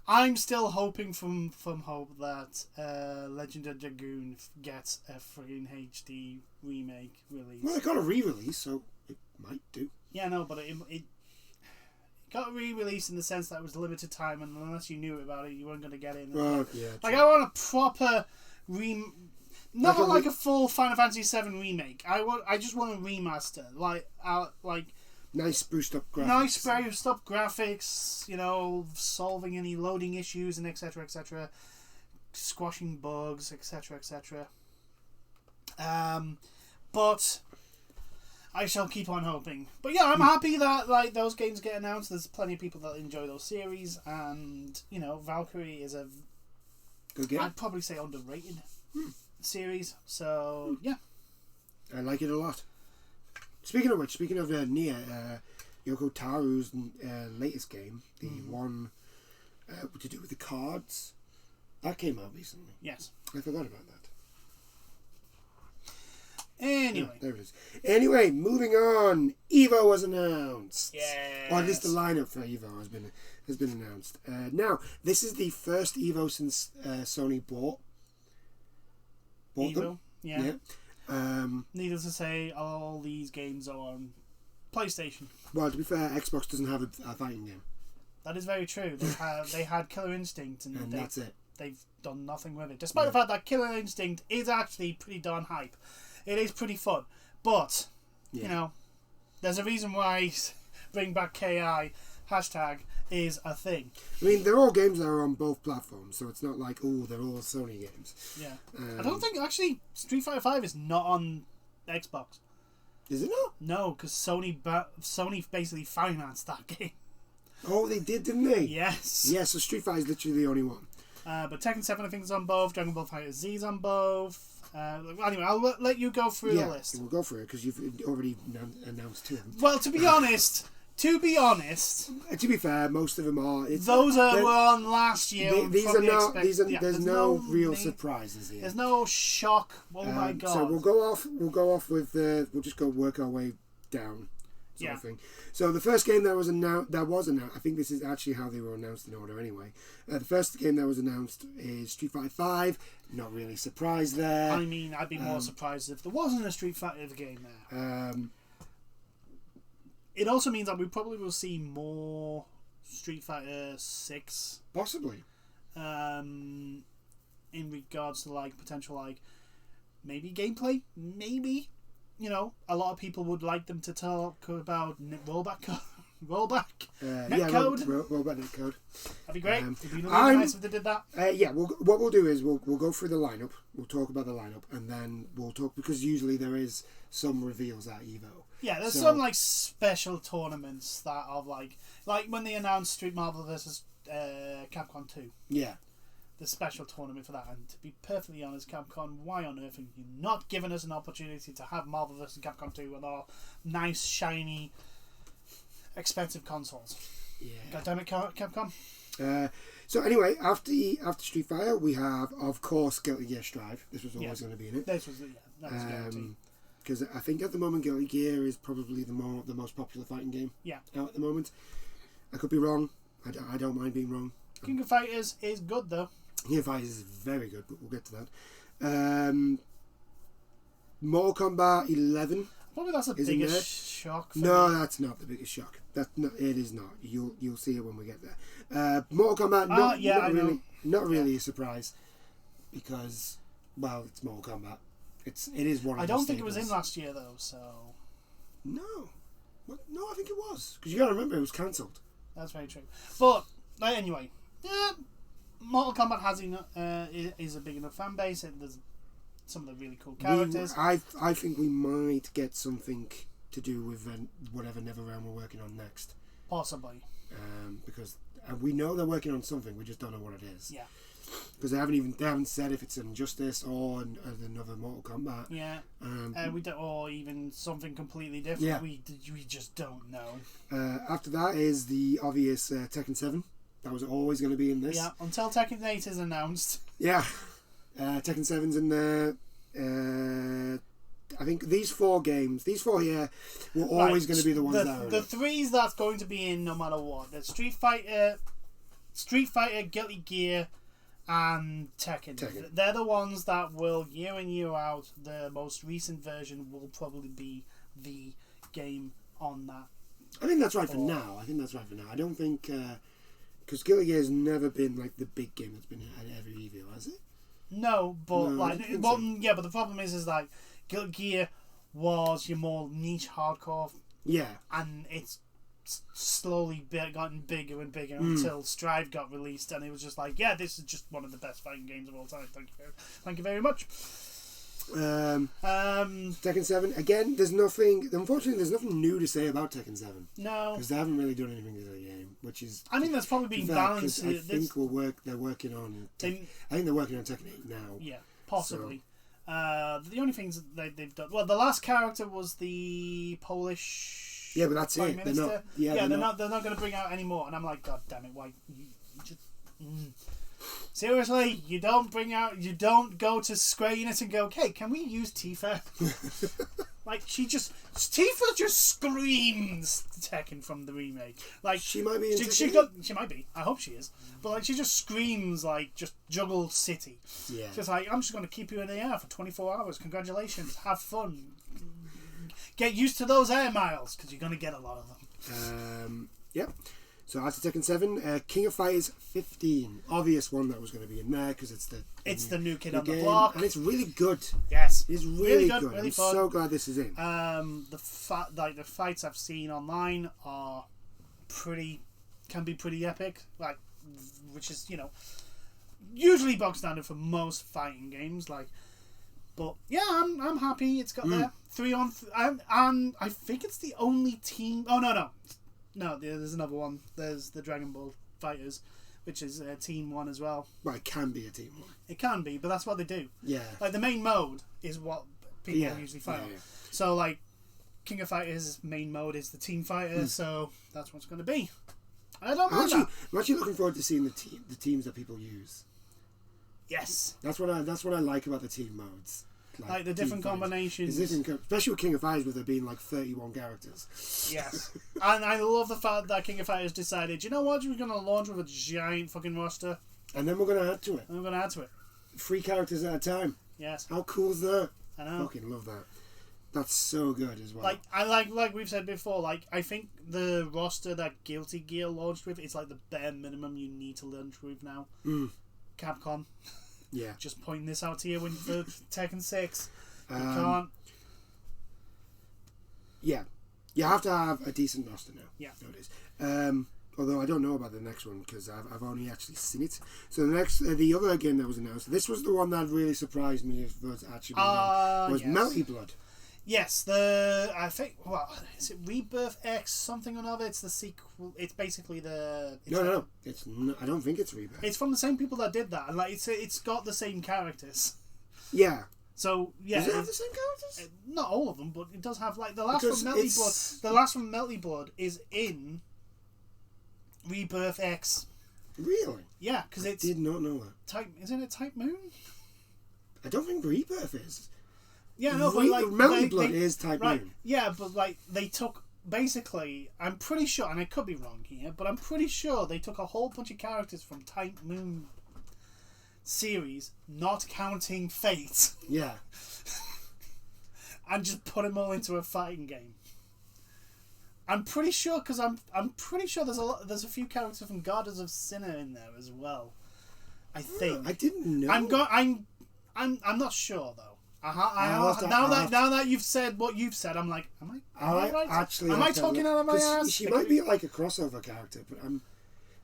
I'm still hoping from hope that Legend of Dragoon gets a friggin' HD remake release. Well, it got a re-release, so it might do. Yeah, no, but it got a re-release in the sense that it was limited time, and unless you knew about it, you weren't going to get it. Well, yeah. Like, I want a proper not Like like a full Final Fantasy VII remake. I just want a remaster, like nice spruced up graphics. nice spruced up graphics. You know, solving any loading issues and etc. etc. Squashing bugs, etc. etc. But I shall keep on hoping. But yeah, I'm happy that like those games get announced. There's plenty of people that enjoy those series, and you know, Valkyrie is a good game. I'd probably say underrated series. So yeah, I like it a lot. Speaking of which, speaking of Nier, Yoko Taro's latest game, the one to do with the cards, that came out recently. Yes, I forgot about that. Anyway. Oh, there it is. Anyway, moving on. EVO was announced. Yes. Or at least the lineup for EVO has been announced. Now, this is the first EVO since Sony bought EVO, them. yeah. Yeah. Needless to say, all these games are on PlayStation. Well, to be fair, Xbox doesn't have a fighting game. That is very true. They had Killer Instinct, and that's it. They've done nothing with it. Despite the fact that Killer Instinct is actually pretty darn hype. It is pretty fun. But, you know, there's a reason why Bring Back KI hashtag is a thing. I mean, they're all games that are on both platforms, so it's not like, oh, they're all Sony games. Yeah. I don't think, actually, Street Fighter 5 is not on Xbox. Is it not? No, because Sony basically financed that game. Oh, they did, didn't they? Yes. Yeah, so Street Fighter is literally the only one. But Tekken 7, I think, is on both. Dragon Ball FighterZ is on both. Anyway, I'll let you go through the list. We'll go through it because you've already announced two of them. Well, to be honest, to be fair, most of them are. Those were on last year. These are not. There's no real surprises here. There's no shock. Oh my god! So we'll go off. with. We'll just go work our way down. Sort of thing. So the first game that was announced. I think this is actually how they were announced in order. Anyway, the first game that was announced is Street Fighter 5. Not really surprised there. I mean, I'd be more surprised if there wasn't a Street Fighter game there. It also means that we probably will see more Street Fighter 6. Possibly. In regards to like potential like maybe gameplay, maybe. You know, a lot of people would like them to talk about rollback netcode. Rollback netcode. That'd be great. It'd be really nice if they did that. What we'll do is we'll go through the lineup. We'll talk about the lineup, and then we'll talk because usually there is some reveals at EVO. Yeah, there's some like special tournaments that are like when they announced Street Marvel vs. Capcom 2. Yeah. The special tournament for that, and to be perfectly honest, Capcom, why on earth have you not given us an opportunity to have Marvel vs. Capcom 2 on our nice, shiny, expensive consoles? Yeah. God damn it, Capcom. So anyway, after Street Fighter, we have of course Guilty Gear Strive. This was always going to be in it. This was that was guaranteed. Because I think at the moment Guilty Gear is probably the most popular fighting game. Yeah. Out at the moment. I could be wrong. I don't mind being wrong. King of Fighters is good though. King of Fighters is very good, but we'll get to that. Mortal Kombat 11. Probably that's the biggest shock. No, that's not the biggest shock. It is not. You'll see it when we get there. Mortal Kombat. Not really a surprise, because it's Mortal Kombat. It is one. I don't think it was in last year though. So. No, I think it was, because you got to remember it was cancelled. That's very true. But anyway, Mortal Kombat is a big enough fan base. There's some of the really cool characters. I think we might get something to do with whatever NetherRealm we're working on next. Possibly. Because we know they're working on something, we just don't know what it is. Yeah. because they haven't said if it's an Injustice or another Mortal Kombat. Yeah. We don't, or even something completely different. Yeah. We just don't know. After that is the obvious Tekken 7. That was always going to be in this. Yeah, until Tekken 8 is announced. Yeah. Tekken 7's in there. I think these four here, were always going to be the ones that are in the it. threes that's going to be in no matter what. There's Street Fighter, Guilty Gear, and Tekken. They're the ones that will, year in, year out, the most recent version will probably be the game on that. I think that's right for now. I don't think... because Guilty Gear has never been like the big game that's been at every EVO, has it? No, but so. but the problem is like Guilty Gear was your more niche hardcore. Yeah. And it's slowly gotten bigger and bigger until Strive got released, and it was just like, yeah, this is just one of the best fighting games of all time. Thank you very much. Tekken 7 again. Unfortunately, there's nothing new to say about Tekken 7. No, because they haven't really done anything to the game, which is. I think that's probably being balanced. I think they're working on. I think they're working on Tekken 8 now. Yeah, possibly. So. The only things they've done. Well, the last character was the Polish. Yeah, but that's it. Minister. They're not. Yeah, they're not going to bring out any more. And I'm like, God damn it! Why? You just. Seriously, you don't go to Square Enix and go, hey, can we use Tifa? Like, Tifa just screams Tekken from the remake. Like, she might be. She might be. I hope she is. But like, she just screams like just Juggle City. Yeah. Just like, I'm just going to keep you in the air for 24 hours. Congratulations. Have fun. Get used to those air miles because you're going to get a lot of them. Yep. So after Tekken 7, King of Fighters 15. Obvious one that was going to be in there because it's the new kid on the block. And it's really good. Yes. It's really good. Really I'm fun. so glad this is in. The fights I've seen online are can be pretty epic. Like, which is, usually bog standard for most fighting games. Like, but yeah, I'm happy it's got there. 3-on-3. And I think it's the only team. Oh, no, there's another one. There's the Dragon Ball Fighters, which is Team 1 as well. Well, it can be a Team 1. It can be, but that's what they do. Yeah. Like, the main mode is what people usually fight on. So, like, King of Fighters' main mode is the Team Fighter, so that's what it's going to be. I don't mind that. I'm actually looking forward to seeing the teams that people use. Yes. That's what I like about the team modes. Like the different combinations. Especially with King of Fighters, with there being like 31 characters. Yes. And I love the fact that King of Fighters decided, you know what, we're going to launch with a giant fucking roster. And then we're going to add to it. 3 characters at a time. Yes. How cool is that? I know. Fucking love that. That's so good as well. Like we've said before, like, I think the roster that Guilty Gear launched with is like the bare minimum you need to launch with now. Capcom. Yeah. Just pointing this out to you when for Tekken 6. You can't. Yeah. You have to have a decent roster now. Yeah. Nowadays. Although I don't know about the next one because I've only actually seen it. So the other game that was announced, this was the one that really surprised me if it was actually was Melty Blood. Yes, I think, is it Rebirth X something or another? It's the sequel. It's basically the. No. It's not, I don't think it's Rebirth. It's from the same people that did that, and like it's got the same characters. Yeah. So yeah, does it have the same characters? Not all of them, but it does have like the last from Melty Blood. The last from Melty Blood is in Rebirth X. Really? Yeah, because I did not know that. Isn't it Type Moon? I don't think Rebirth is. Yeah, no, but like Melty Blood is Type Moon. Yeah, but like they took basically, I'm pretty sure, and I could be wrong here, but I'm pretty sure they took a whole bunch of characters from Type Moon series, not counting Fate. Yeah. And just put them all into a fighting game. I'm pretty sure because I'm pretty sure there's a few characters from Goddess of Sinner in there as well. I think. I didn't know. I'm not sure though. Now that you've said what you've said, I'm like, am I right? Actually, am I talking out of my ass? She might be like a crossover character, but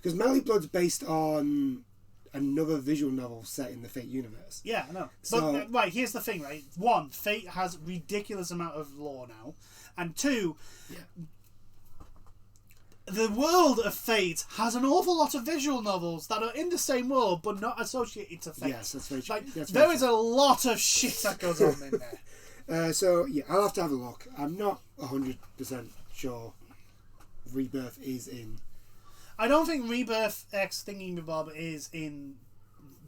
because Melty Blood's based on another visual novel set in the Fate universe. Yeah, I know. So, but right, here's the thing, right? 1, Fate has ridiculous amount of lore now, and 2, the world of Fate has an awful lot of visual novels that are in the same world but not associated to Fate. Yes, that's very true. Like, That's there very is a lot of shit that goes on in there. So, yeah, I'll have to have a look. I'm not 100% sure Rebirth is in. I don't think Rebirth X Thingy Bob is in,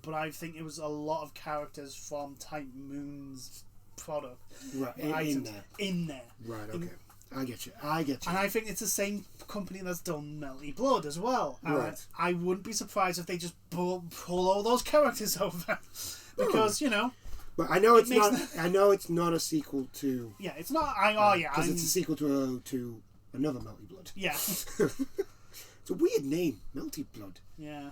but I think it was a lot of characters from Type Moon's product. Right, in there. In there. Right, okay. I get you. And I think it's the same company that's done Melty Blood as well. And right. I wouldn't be surprised if they just pull all those characters over. Because, you know... But I know it's not. I know it's not a sequel to. Yeah, it's not. Because it's a sequel to another Melty Blood. Yeah. It's a weird name, Melty Blood. Yeah.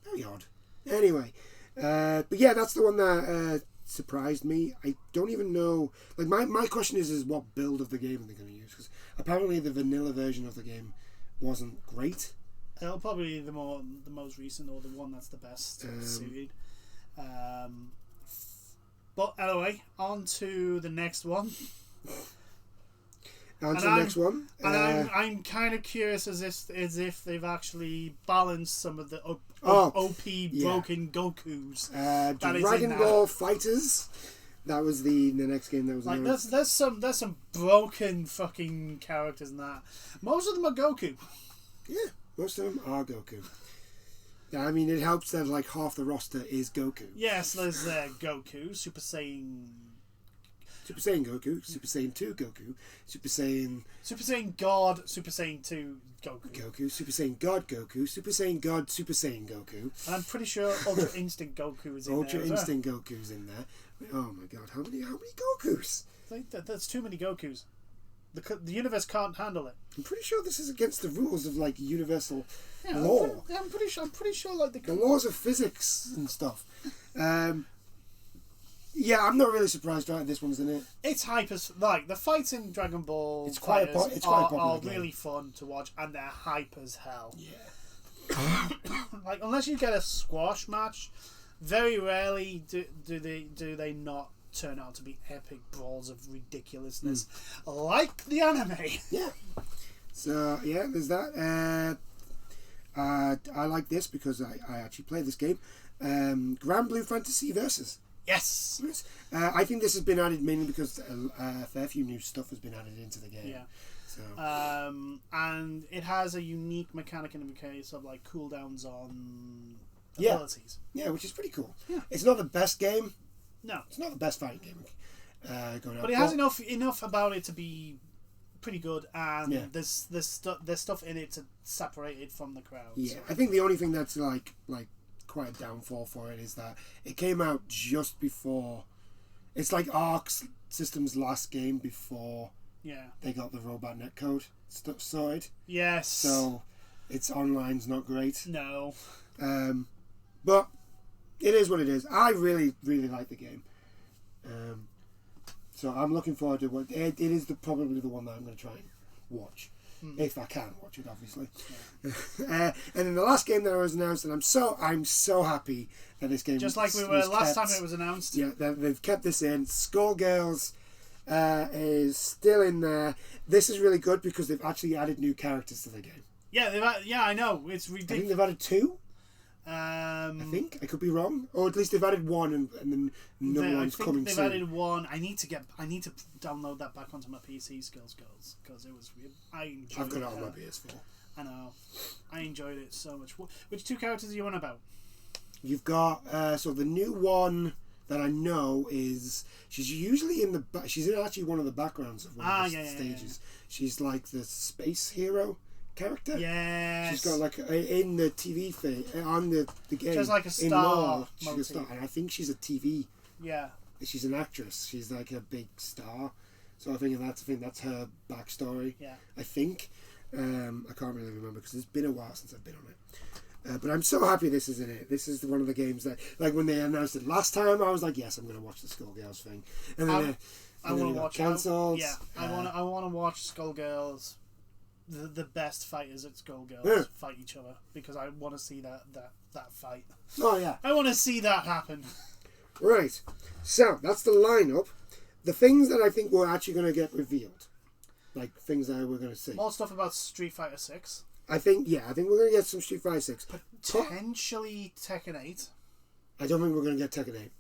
Very odd. Anyway, but yeah, that's the one that surprised me. I don't even know. Like my question is what build of the game are they going to use? Because apparently the vanilla version of the game wasn't great. It'll probably be the most recent or the one that's the best suited. But anyway, on to the next one. Next one. And I'm kind of curious as if they've actually balanced some of the OP broken Gokus. Dragon Ball Fighters. That was the next game that was like announced. there's some broken fucking characters in that. Most of them are Goku. Yeah, most of them are Goku. I mean, it helps that like half the roster is Goku. Yes, there's Goku, Super Saiyan Goku, Super Saiyan 2 Goku, Super Saiyan God, Super Saiyan 2 Goku, Super Saiyan God Goku, Super Saiyan God, Super Saiyan Goku. And I'm pretty sure Ultra Instinct Goku is in there. Ultra Instinct Goku's in there. Oh my god, how many Gokus? That's too many Gokus. The universe can't handle it. I'm pretty sure this is against the rules of like universal law. I'm pretty sure like the laws of physics and stuff. Yeah, I'm not really surprised right this one's in it. It's hype as like the fights in Dragon Ball. It's quite are really fun to watch, and they're hype as hell. Yeah. Like unless you get a squash match, very rarely do they not turn out to be epic brawls of ridiculousness, like the anime. Yeah. So yeah, there's that. I like this because I actually play this game. Grand Blue Fantasy Versus. Yes. I think this has been added mainly because a fair few new stuff has been added into the game. Yeah. So. And it has a unique mechanic in the case of like cooldowns on abilities. Yeah, which is pretty cool. Yeah. It's not the best game. No. It's not the best fighting game going on. But it has enough about it to be pretty good, and there's stuff in it to separate it from the crowd. Yeah, so. I think the only thing that's like quite a downfall for it is that it came out just before. It's like Arc System's last game before they got the robot netcode stuff sorted. Yes. So its online's not great. No. But it is what it is. I really, really like the game. So I'm looking forward to what it is. Probably the one that I'm going to try and watch, if I can watch it, obviously. Yeah. And then the last game that was announced, and I'm so happy that this game just like we were last time it was announced. Yeah, they've kept this in. Skullgirls is still in there. This is really good because they've actually added new characters to the game. Yeah, I know it's ridiculous. I think they've added 2. I think I could be wrong, or at least they've added 1, and then another one's coming soon. They've added 1. I need to download that back onto my PC. Skills Girls, because it was weird. I've got it on my PS4. I know, I enjoyed it so much. Which 2 characters are you on about? You've got so the new one that I know is she's usually in she's in actually one of the backgrounds of one of the stages. Yeah. She's like the space hero character. Yes. She's got like in the TV thing on the game. She's like a star. She's a star, and I think she's a TV. Yeah. She's an actress. She's like a big star. So I think that's her backstory. Yeah. I think. I can't really remember because it's been a while since I've been on it. But I'm so happy this is in it. This is one of the games that, like when they announced it last time, I was like, yes, I'm going to watch the Skullgirls thing. And then I want to watch cancelled. I want to watch Skullgirls. The best fighters at Skullgirls fight each other because I want to see that fight. Oh yeah, I want to see that happen. Right, so that's the lineup. The things that I think were actually going to get revealed, like things that we're going to see. More stuff about Street Fighter 6. I think we're going to get some Street Fighter 6. Potentially Tekken 8. I don't think we're going to get Tekken 8.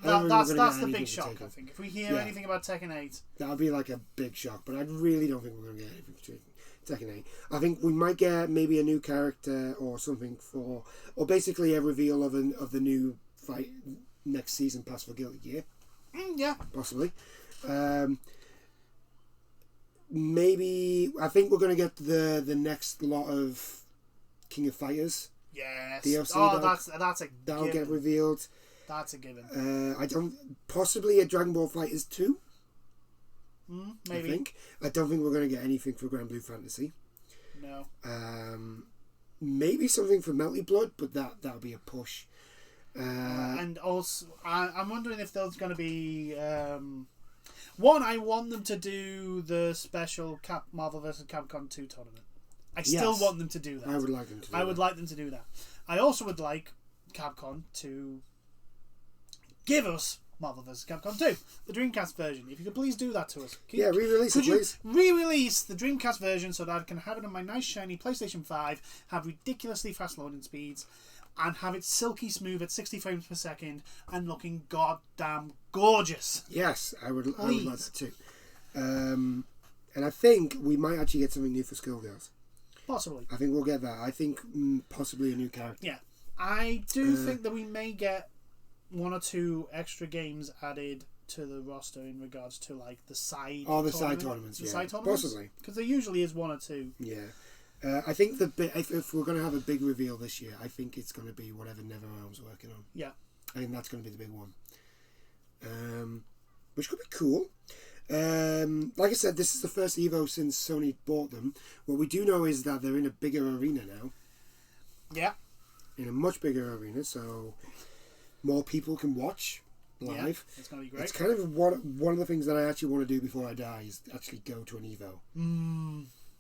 That's the big shock, I think. If we hear anything about Tekken 8... That would be like a big shock, but I really don't think we're going to get anything for Tekken 8. I think we might get maybe a new character or something or basically a reveal of the new fight next season pass for Guilty Gear. Yeah. Possibly. Maybe, I think we're going to get the next lot of King of Fighters. Yes. DLC. That's a given. That'll get revealed. That's a given. Possibly a Dragon Ball Fighters 2. Maybe. I don't think we're going to get anything for Grand Blue Fantasy. No. Maybe something for Melty Blood, but that'll be a push. And also, I'm wondering if there's going to be... one, I want them to do the special Marvel vs. Capcom 2 tournament. I still want them to do that. I would like them to do that. I would like them to do that. I also would like Capcom to give us Marvel vs. Capcom 2, the Dreamcast version. If you could please do that to us. Re-release it, please. Re-release the Dreamcast version so that I can have it on my nice shiny PlayStation 5, have ridiculously fast loading speeds, and have it silky smooth at 60 frames per second and looking goddamn gorgeous. Yes, I would like that too. And I think we might actually get something new for Skullgirls. Possibly. I think we'll get that. I think possibly a new character. Yeah. I do think that we may get one or two extra games added to the roster in regards to like the side side tournaments. Side tournaments? Possibly. Because there usually is one or two. Yeah. I think if we're going to have a big reveal this year, I think it's going to be whatever NetherRealm's working on. Yeah. I think that's going to be the big one. Which could be cool. Like I said, this is the first EVO since Sony bought them. What we do know is that they're in a bigger arena now. Yeah. In a much bigger arena, so more people can watch live. Yeah, it's going to be great. It's kind of one of the things that I actually want to do before I die is actually go to an EVO.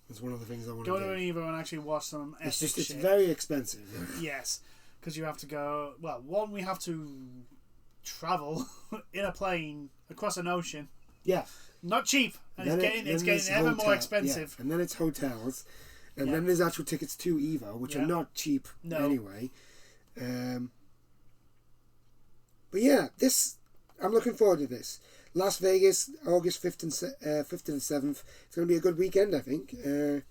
It's one of the things I want to do. Go to an EVO and actually watch some epic shit. It's very expensive. Yes, because you have to go... Well, one, we have to travel in a plane across an ocean. Yeah. Not cheap. And it's getting ever more expensive. Yeah. And then it's hotels. And then there's actual tickets to EVO, which are not cheap anyway. But yeah, I'm looking forward to this. Las Vegas, August 5th and 7th. It's going to be a good weekend, I think. I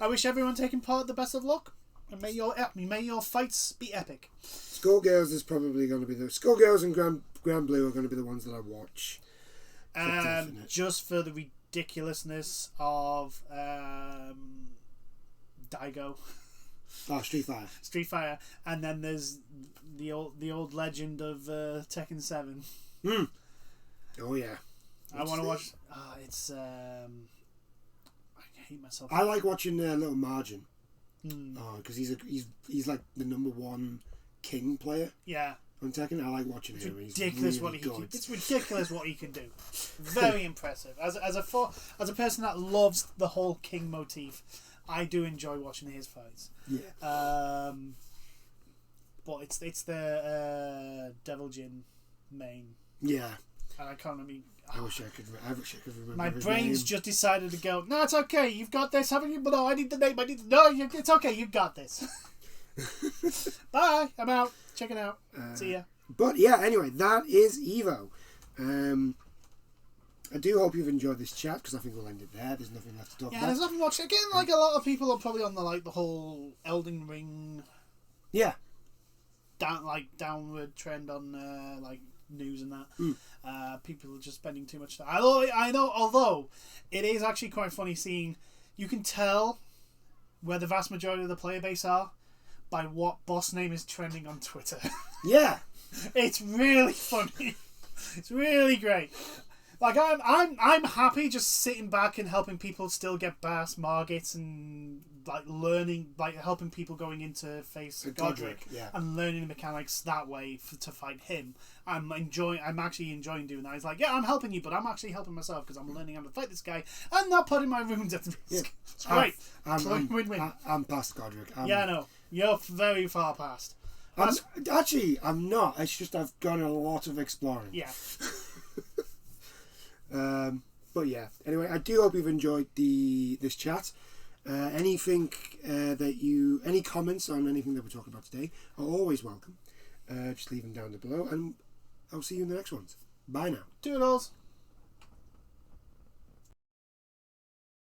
wish everyone taking part the best of luck. And may your fights be epic. Skullgirls is probably going to be Skullgirls and Grand Blue are going to be the ones that I watch. Just for the ridiculousness of Daigo. Oh, Street Fighter. And then there's the old legend of Tekken 7. Oh yeah. I want to watch. It's. I hate myself. I like watching Little Margin. Because he's like the #1 king player. Yeah. On Tekken, I like watching him. Ridiculous what he can. It's ridiculous what he can do. Very impressive. As a person that loves the whole king motif, I do enjoy watching his fights. Yeah. But it's the Devil Jin main. Yeah. And I can't remember. I wish I could remember. My his brain's name. just decided to go. No, it's okay. You've got this, haven't you? But no, I need the name. No, it's okay. You've got this. Bye. I'm out. Check it out. See ya. But yeah, anyway, that is EVO. I do hope you've enjoyed this chat because I think we'll end it there. There's nothing left to talk about. Yeah, there's nothing much. Again, like a lot of people are probably on the whole Elden Ring. Yeah. Downward trend on news and that. People are just spending too much time. Although it is actually quite funny seeing. You can tell where the vast majority of the player base are by what boss name is trending on Twitter. Yeah. It's really funny. It's really great. Like I'm happy just sitting back and helping people still get past Margit and like learning, like helping people going into face Godric and learning the mechanics that way to fight him. I'm actually enjoying doing that. He's like, yeah, I'm helping you, but I'm actually helping myself because I'm learning how to fight this guy and not putting my runes at risk. Yeah. It's great. Win-win. I'm past Godric. Yeah, I know. You're very far past. I'm not. It's just I've done a lot of exploring. Yeah. But yeah. Anyway, I do hope you've enjoyed this chat. Anything any comments on anything that we're talking about today are always welcome. Just leave them down below, and I'll see you in the next ones. Bye now. Toodles.